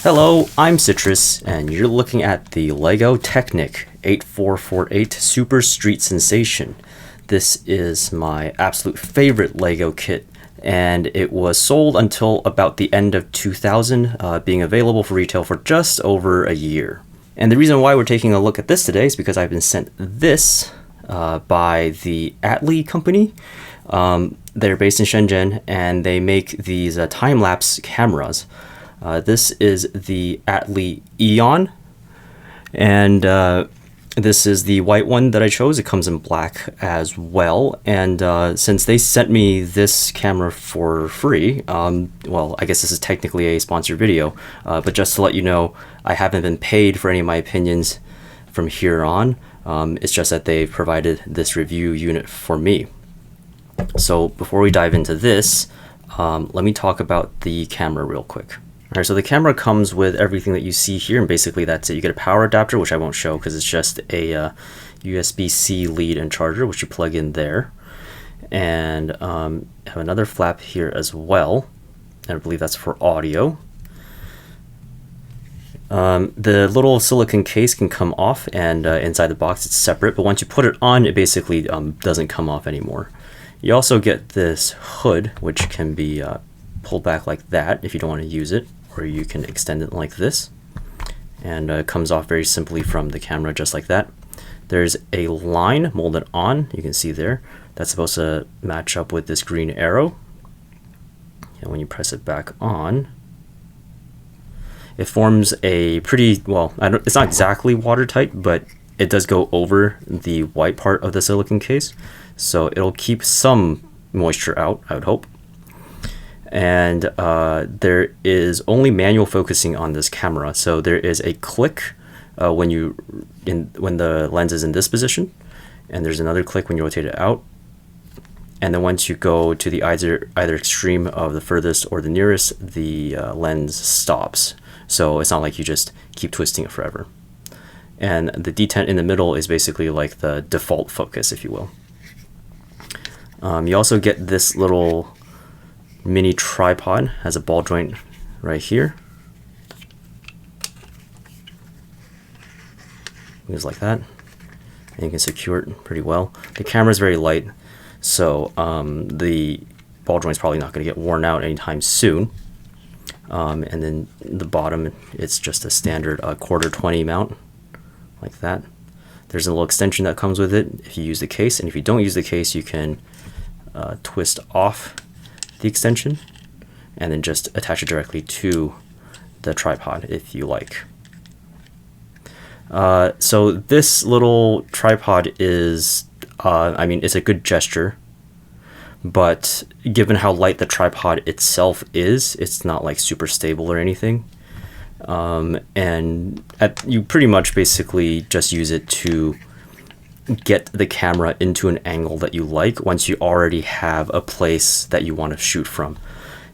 Hello, I'm Citrus, and you're looking at the LEGO Technic 8448 Super Street Sensation. This is my absolute favorite LEGO kit, and it was sold until about the end of 2000, being available for retail for just over a year. And the reason why we're taking a look at this today is because I've been sent this by the ATLI company. They're based in Shenzhen, and they make these time-lapse cameras. This is the ATLI Eon, and this is the white one that I chose. It comes in black as well, and since they sent me this camera for free, well, I guess this is technically a sponsored video, but just to let you know, I haven't been paid for any of my opinions from here on. It's just that they've provided this review unit for me. So before we dive into this, let me talk about the camera real quick. Alright, so the camera comes with everything that you see here, and basically that's it. You get a power adapter, which I won't show because it's just a USB-C lead and charger, which you plug in there. And have another flap here as well, and I believe that's for audio. The little silicone case can come off, and inside the box it's separate, but once you put it on, it basically doesn't come off anymore. You also get this hood, which can be pulled back like that if you don't want to use it, or you can extend it like this, and it comes off very simply from the camera just like that. There's a line molded on, you can see there, that's supposed to match up with this green arrow, and when you press it back on, it forms a pretty, well, it's not exactly watertight, but it does go over the white part of the silicone case, so it'll keep some moisture out, I would hope. And there is only manual focusing on this camera, so there is a click when the lens is in this position, and there's another click when you rotate it out, and then once you go to the either extreme of the furthest or the nearest, the lens stops. So it's not like you just keep twisting it forever. And the detent in the middle is basically like the default focus, if you will. You also get this little mini tripod, has a ball joint right here. Just like that. And you can secure it pretty well. The camera is very light, so the ball joint is probably not going to get worn out anytime soon. And then the bottom, it's just a standard quarter 20 mount, like that. There's a little extension that comes with it if you use the case, and if you don't use the case, you can twist off the extension and then just attach it directly to the tripod if you like. So this little tripod is, I mean, it's a good gesture, but given how light the tripod itself is, it's not like super stable or anything. And you pretty much basically just use it to get the camera into an angle that you like once you already have a place that you want to shoot from.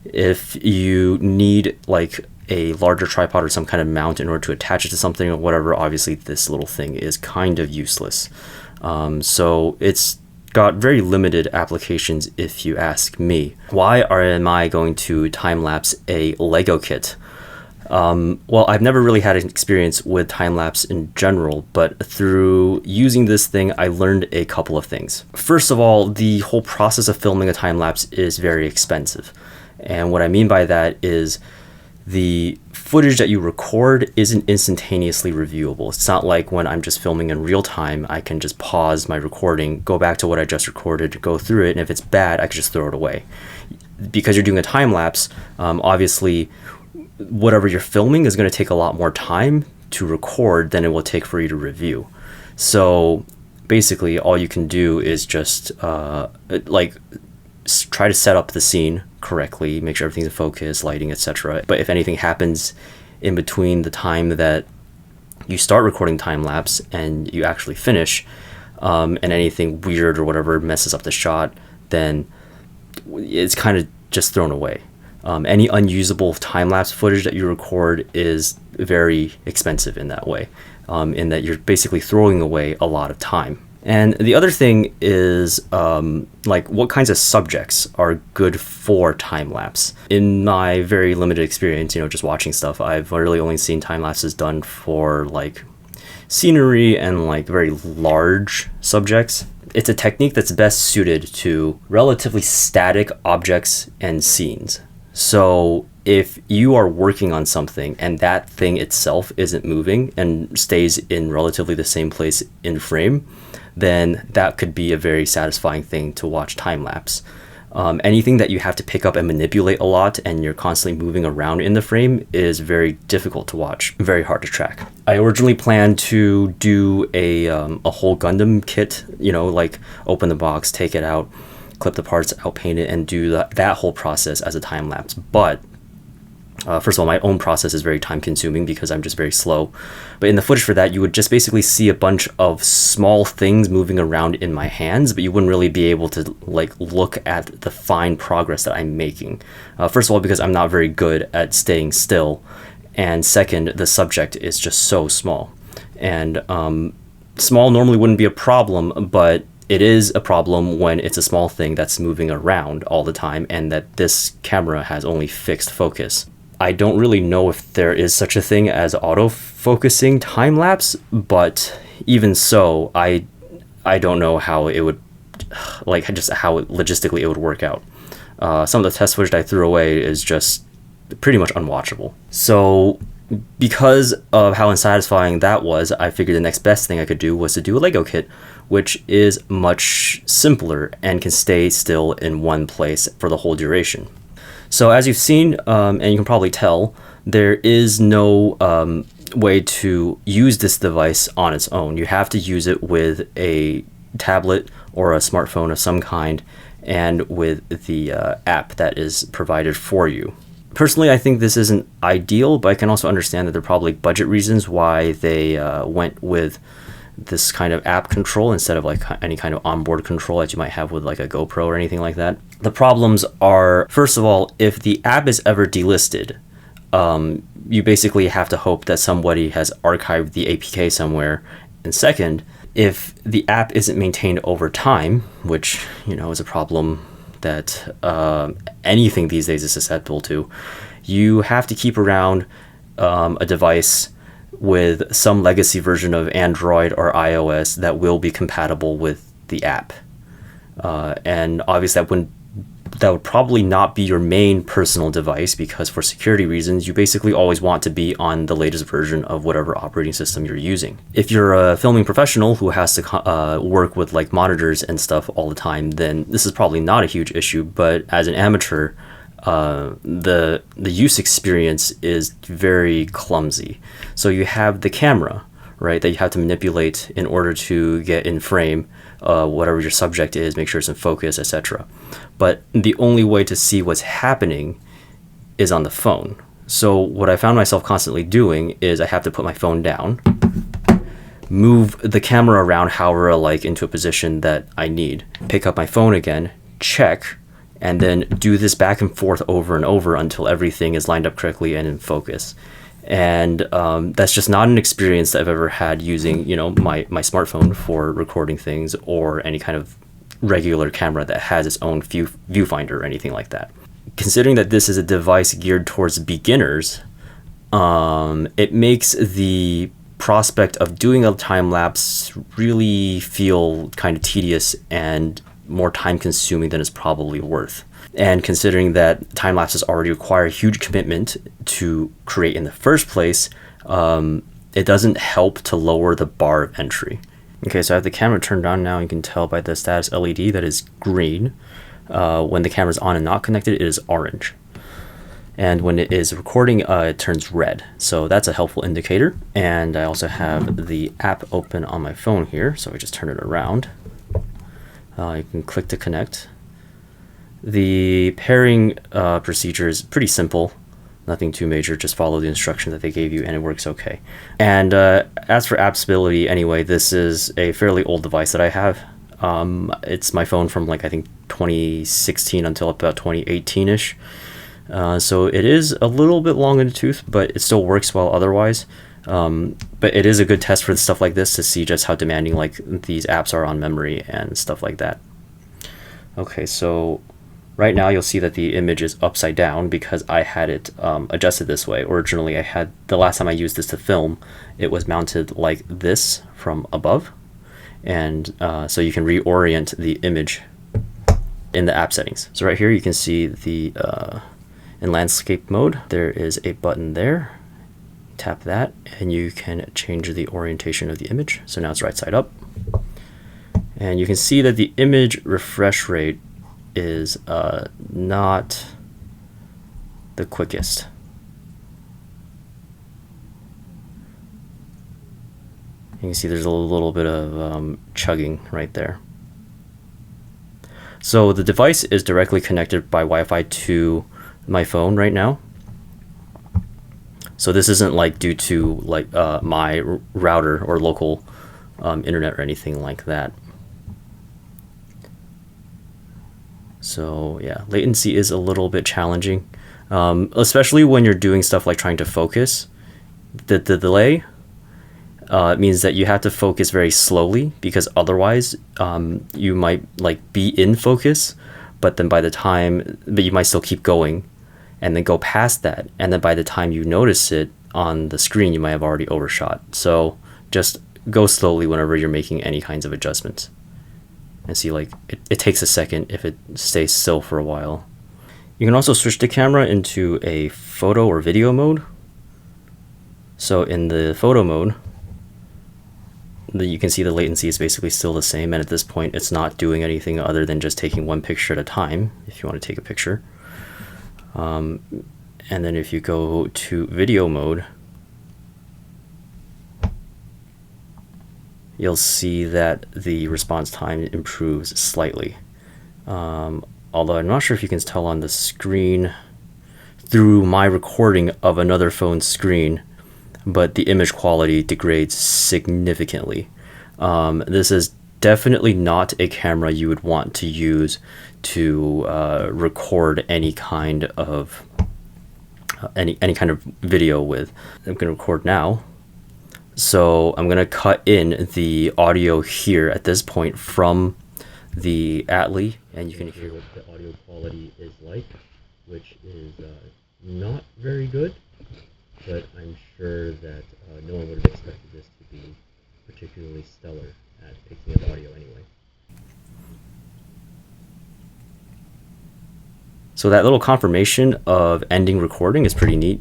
If you need like a larger tripod or some kind of mount in order to attach it to something or whatever, obviously this little thing is kind of useless. So it's got very limited applications if you ask me. Why am I going to time-lapse a LEGO kit? Well, I've never really had an experience with time-lapse in general, but through using this thing, I learned a couple of things. First of all, the whole process of filming a time-lapse is very expensive. And what I mean by that is the footage that you record isn't instantaneously reviewable. It's not like when I'm just filming in real time, I can just pause my recording, go back to what I just recorded, go through it, and if it's bad, I can just throw it away. Because you're doing a time-lapse, obviously, whatever you're filming is going to take a lot more time to record than it will take for you to review. So basically all you can do is just like try to set up the scene correctly, make sure everything's in focus, lighting, etc. But if anything happens in between the time that you start recording time-lapse and you actually finish, and anything weird or whatever messes up the shot, then it's kind of just thrown away. Any unusable time-lapse footage that you record is very expensive in that way, in that you're basically throwing away a lot of time. And the other thing is like what kinds of subjects are good for time lapse. In my very limited experience, just watching stuff, I've really only seen time lapses done for like scenery and like very large subjects. It's a technique that's best suited to relatively static objects and scenes. So if you are working on something and that thing itself isn't moving and stays in relatively the same place in frame, then that could be a very satisfying thing to watch time lapse. Anything that you have to pick up and manipulate a lot and you're constantly moving around in the frame is very difficult to watch, very hard to track. I originally planned to do a whole Gundam kit, like open the box, take it out, clip the parts, outpaint it, and do that whole process as a time lapse. But first of all, my own process is very time consuming because I'm just very slow. But in the footage for that, you would just basically see a bunch of small things moving around in my hands, but you wouldn't really be able to like look at the fine progress that I'm making. First of all, because I'm not very good at staying still. And second, the subject is just so small. And small normally wouldn't be a problem, but it is a problem when it's a small thing that's moving around all the time and that this camera has only fixed focus. I don't really know if there is such a thing as auto-focusing time-lapse, but even so, I don't know how it would, like just how logistically it would work out. Some of the test footage I threw away is just pretty much unwatchable. So because of how unsatisfying that was, I figured the next best thing I could do was to do a Lego kit, which is much simpler and can stay still in one place for the whole duration. So as you've seen, and you can probably tell, there is no way to use this device on its own. You have to use it with a tablet or a smartphone of some kind and with the app that is provided for you. Personally, I think this isn't ideal, but I can also understand that there are probably budget reasons why they went with this kind of app control instead of like any kind of onboard control that you might have with like a GoPro or anything like that. The problems are, first of all, if the app is ever delisted, you basically have to hope that somebody has archived the APK somewhere. And second, if the app isn't maintained over time, which, is a problem that anything these days is susceptible to, you have to keep around a device with some legacy version of Android or iOS that will be compatible with the app. And obviously that would probably not be your main personal device because for security reasons, you basically always want to be on the latest version of whatever operating system you're using. If you're a filming professional who has to work with like monitors and stuff all the time, then this is probably not a huge issue. But as an amateur, the use experience is very clumsy. So you have the camera, right, that you have to manipulate in order to get in frame whatever your subject is, make sure it's in focus, etc. But the only way to see what's happening is on the phone. So what I found myself constantly doing is I have to put my phone down, move the camera around however I like into a position that I need, pick up my phone again, check, and then do this back and forth over and over until everything is lined up correctly and in focus. And that's just not an experience that I've ever had using, my smartphone for recording things or any kind of regular camera that has its own viewfinder or anything like that. Considering that this is a device geared towards beginners, it makes the prospect of doing a time lapse really feel kind of tedious and more time consuming than it's probably worth. And considering that time lapses already require a huge commitment to create in the first place, it doesn't help to lower the bar of entry. Okay, so I have the camera turned on now. You can tell by the status LED that is green. When the camera's on and not connected, it is orange. And when it is recording, it turns red. So that's a helpful indicator. And I also have the app open on my phone here. So we just turn it around. You can click to connect. The pairing procedure is pretty simple, nothing too major, just follow the instruction that they gave you and it works okay. And as for app stability, anyway, this is a fairly old device that I have. It's my phone from I think 2016 until about 2018-ish. So it is a little bit long in the tooth, but it still works well otherwise. But it is a good test for stuff like this to see just how demanding like these apps are on memory and stuff like that. Okay, so right now you'll see that the image is upside down because I had it adjusted this way. Originally, the last time I used this to film, it was mounted like this from above. And so you can reorient the image in the app settings. So right here you can see the in landscape mode, there is a button there. Tap that and you can change the orientation of the image. So now it's right side up. And you can see that the image refresh rate is not the quickest. You can see there's a little bit of chugging right there. So the device is directly connected by Wi-Fi to my phone right now. So this isn't like due to like my router or local internet or anything like that. So yeah, latency is a little bit challenging, especially when you're doing stuff like trying to focus. The delay means that you have to focus very slowly because otherwise you might like be in focus, but then but you might still keep going and then go past that. And then by the time you notice it on the screen, you might have already overshot. So just go slowly whenever you're making any kinds of adjustments. And see, like it takes a second if it stays still for a while. You can also switch the camera into a photo or video mode. So in the photo mode, you can see the latency is basically still the same, and at this point it's not doing anything other than just taking one picture at a time if you want to take a picture. And then if you go to video mode, you'll see that the response time improves slightly. Although I'm not sure if you can tell on the screen through my recording of another phone's screen, but the image quality degrades significantly. This is definitely not a camera you would want to use to record any kind of video with. I'm going to record now. So I'm going to cut in the audio here at this point from the ATLI, and you can hear what the audio quality is like, which is not very good, but I'm sure that no one would have expected this to be particularly stellar at picking up audio anyway. So that little confirmation of ending recording is pretty neat.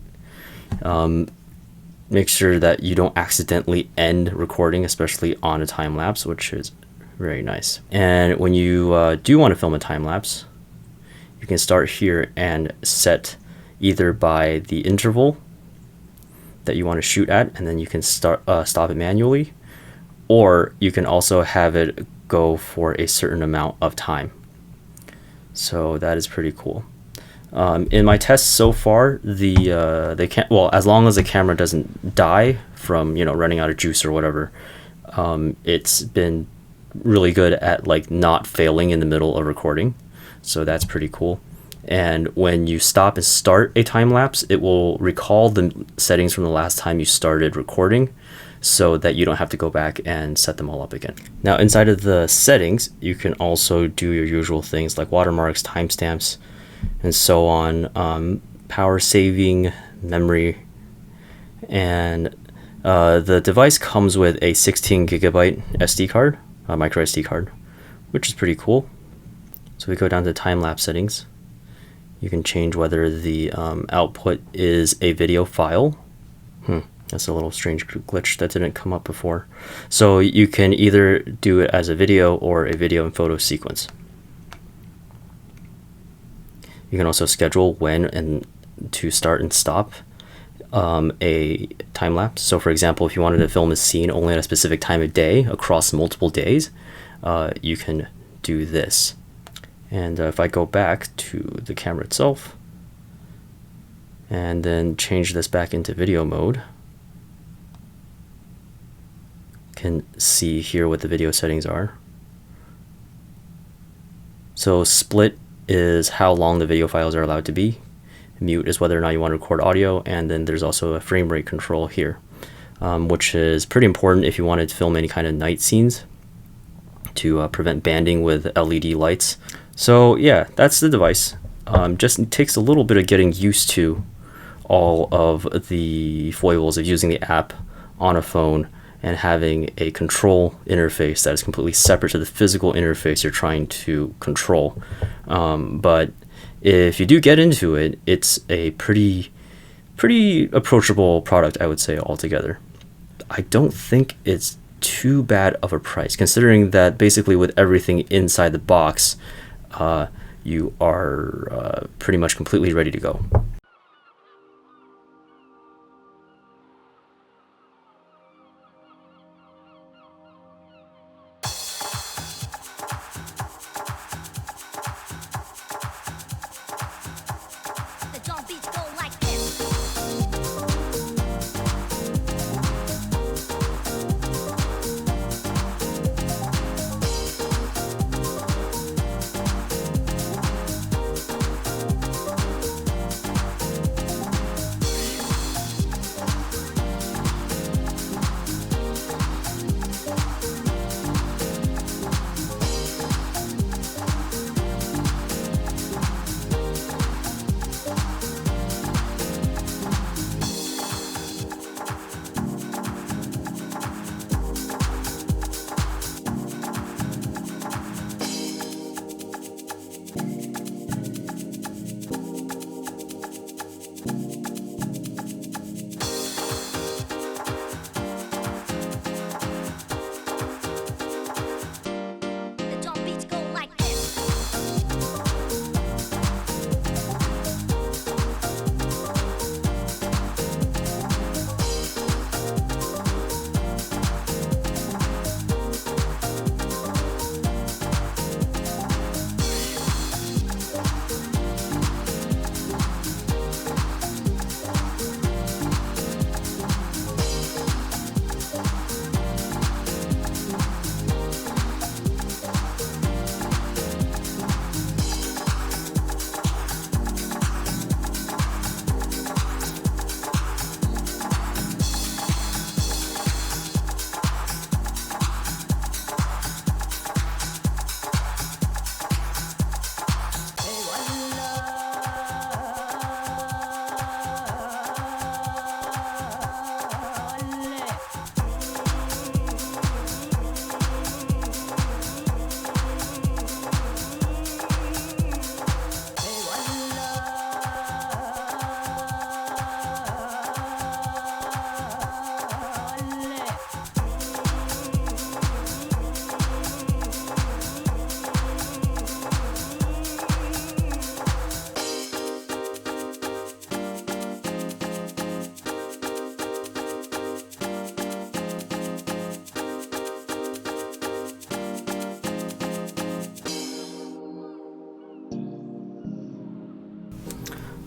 Make sure that you don't accidentally end recording, especially on a time lapse, which is very nice. And when you do want to film a time lapse, you can start here and set either by the interval that you want to shoot at, and then you can stop it manually, or you can also have it go for a certain amount of time. So that is pretty cool. In my tests so far, as long as the camera doesn't die from running out of juice or whatever, it's been really good at like not failing in the middle of recording. So that's pretty cool. And when you stop and start a time lapse, it will recall the settings from the last time you started recording, so that you don't have to go back and set them all up again. Now inside of the settings, you can also do your usual things like watermarks, timestamps, and so on, power saving, memory, and the device comes with a 16 gigabyte SD card, micro SD card, which is pretty cool. So we go down to time-lapse settings. You can change whether the output is a video file. That's a little strange glitch that didn't come up before. So you can either do it as a video or a video and photo sequence. You can also schedule when and to start and stop a time lapse. So for example, if you wanted to film a scene only at a specific time of day across multiple days, you can do this. And if I go back to the camera itself and then change this back into video mode, can see here what the video settings are. So split is how long the video files are allowed to be. Mute is whether or not you want to record audio, and then there's also a frame rate control here. which is pretty important if you wanted to film any kind of night scenes to prevent banding with LED lights. So yeah, that's the device. Just takes a little bit of getting used to all of the foibles of using the app on a phone and having a control interface that is completely separate to the physical interface you're trying to control. But if you do get into it, it's a pretty approachable product, I would say, altogether. I don't think it's too bad of a price, considering that basically with everything inside the box, you are pretty much completely ready to go.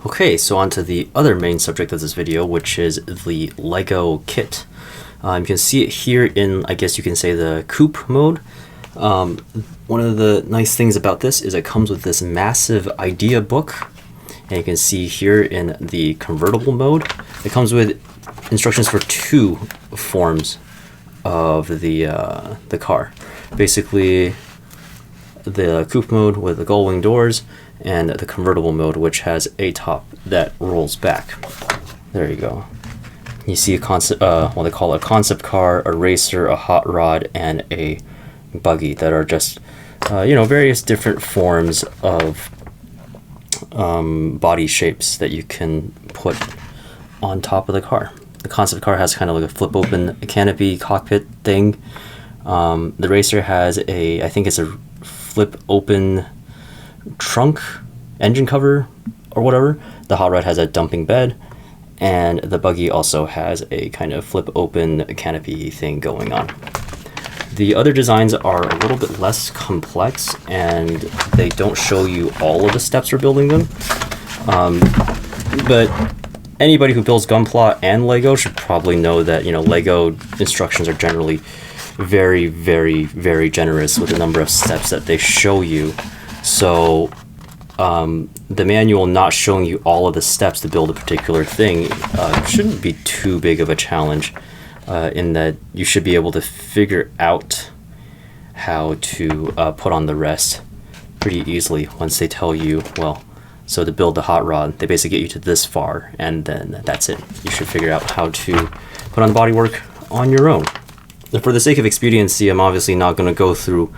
Okay, so on to the other main subject of this video, which is the Lego kit. You can see it here in, I guess you can say, the coupe mode. One of the nice things about this is it comes with this massive idea book, and you can see here in the convertible mode, it comes with instructions for two forms of the car. Basically, the coupe mode with the gull-wing doors, and the convertible mode, which has a top that rolls back. There you go. You see a concept, what they call a concept car, a racer, a hot rod, and a buggy that are just, various different forms of body shapes that you can put on top of the car. The concept car has kind of like a flip open canopy cockpit thing. The racer has I think it's a flip open trunk engine cover or whatever. The hot rod has a dumping bed, and the buggy also has a kind of flip open canopy thing going on. The other designs are a little bit less complex, and they don't show you all of the steps for building them. But anybody who builds Gunpla and Lego should probably know that Lego instructions are generally very, very, very generous with the number of steps that they show you. So the manual not showing you all of the steps to build a particular thing shouldn't be too big of a challenge. in that you should be able to figure out how to put on the rest pretty easily once they tell you, well, so to build the hot rod, they basically get you to this far, and then that's it. You should figure out how to put on the bodywork on your own. And for the sake of expediency, I'm obviously not going to go through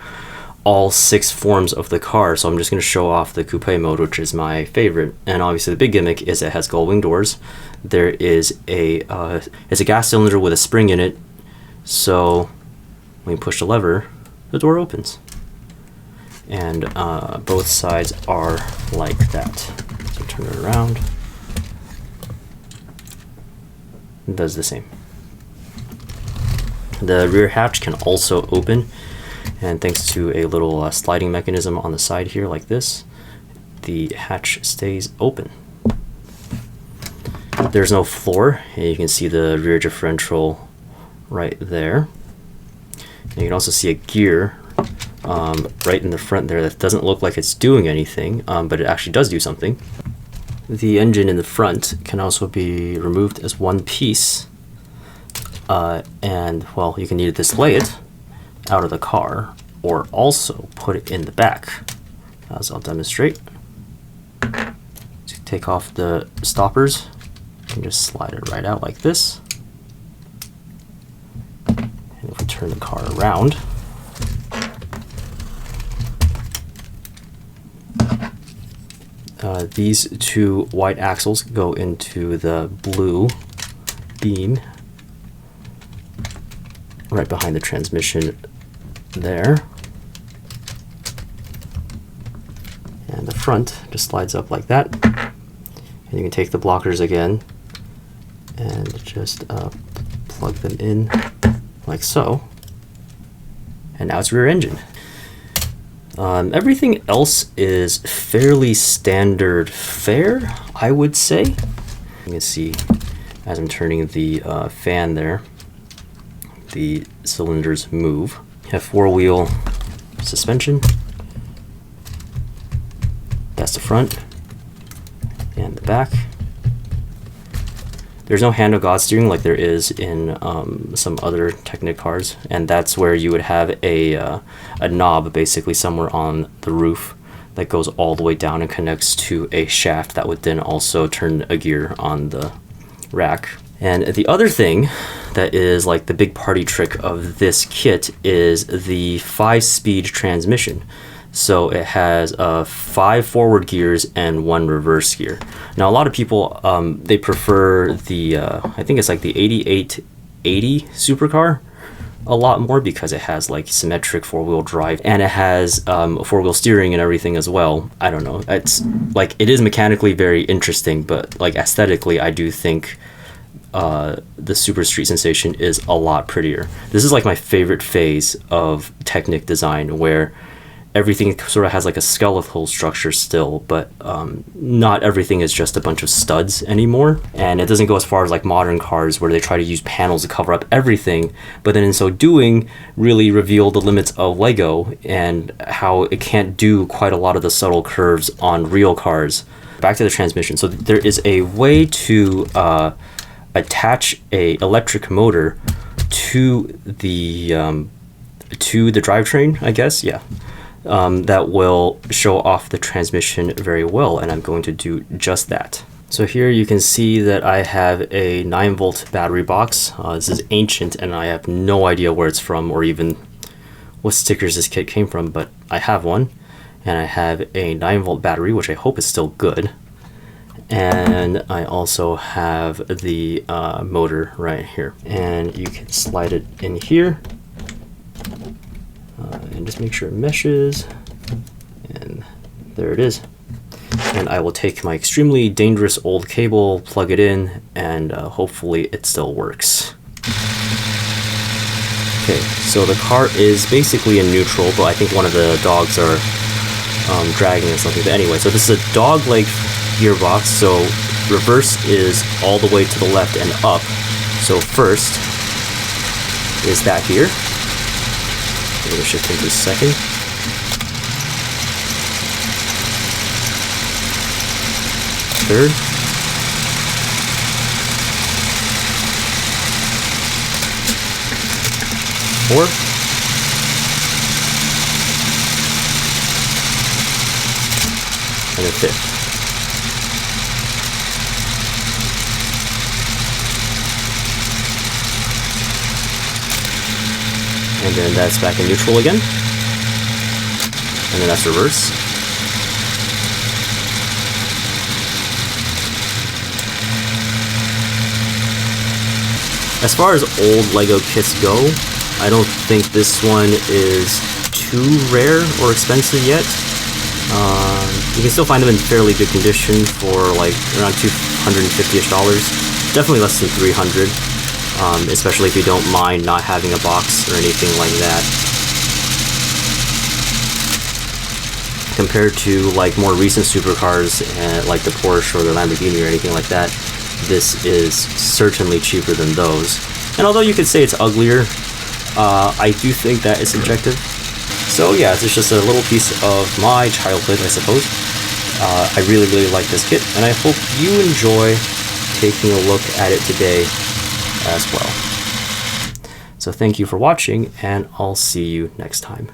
all 6 forms of the car, so I'm just going to show off the coupe mode, which is my favorite. And obviously the big gimmick is it has gull wing doors. There is it's a gas cylinder with a spring in it, so when you push the lever, the door opens. And both sides are like that. So turn it around. It does the same. The rear hatch can also open, and thanks to a little sliding mechanism on the side here like this, the hatch stays open. There's no floor, and you can see the rear differential right there. And you can also see a gear right in the front there that doesn't look like it's doing anything, but it actually does do something. The engine in the front can also be removed as one piece, and well, you can either display it out of the car or also put it in the back, as I'll demonstrate. So take off the stoppers and just slide it right out like this. And if we turn the car around, these 2 white axles go into the blue beam right behind the transmission there. And the front just slides up like that. And you can take the blockers again and just plug them in like so. And now it's rear engine. Everything else is fairly standard fare, I would say. You can see as I'm turning the fan there, the cylinders move. You have 4-wheel suspension. That's the front and the back. There's no hand of God steering like there is in some other Technic cars, and that's where you would have a knob basically somewhere on the roof that goes all the way down and connects to a shaft that would then also turn a gear on the rack. And the other thing that is like the big party trick of this kit is the 5-speed transmission. So it has 5 forward gears and 1 reverse gear. Now a lot of people, they prefer the, I think it's like the 8880 supercar a lot more because it has like symmetric 4-wheel drive and it has 4-wheel steering and everything as well. I don't know, it's like, it is mechanically very interesting, but like aesthetically I do think the Super Street Sensation is a lot prettier. This is like my favorite phase of Technic design, where everything sort of has like a skeletal structure still, but not everything is just a bunch of studs anymore. And it doesn't go as far as like modern cars where they try to use panels to cover up everything, but then in so doing really reveal the limits of Lego and how it can't do quite a lot of the subtle curves on real cars. Back to the transmission. So there is a way to attach a electric motor to the drivetrain, I guess, yeah. That will show off the transmission very well, and I'm going to do just that. So here you can see that I have a 9-volt battery box. This is ancient and I have no idea where it's from or even what stickers this kit came from, but I have one. And I have a 9-volt battery, which I hope is still good. And I also have the motor right here. And you can slide it in here. And just make sure it meshes, and there it is. And I will take my extremely dangerous old cable, plug it in, and hopefully it still works. Okay, so the car is basically in neutral, but I think one of the dogs are dragging or something. But anyway, so this is a dog leg gearbox, so reverse is all the way to the left and up. So first is that here. I'm going to shift into second. Third. 4. And then 5th. And then that's back in neutral again. And then that's reverse. As far as old LEGO kits go, I don't think this one is too rare or expensive yet. You can still find them in fairly good condition for like around $250-ish. Definitely less than 300, especially if you don't mind not having a box or anything like that. Compared to like more recent supercars, like the Porsche or the Lamborghini or anything like that, this is certainly cheaper than those. And although you could say it's uglier, I do think that is subjective. So yeah, it's just a little piece of my childhood, I suppose. I really, really like this kit, and I hope you enjoy taking a look at it today as well. So thank you for watching, and I'll see you next time.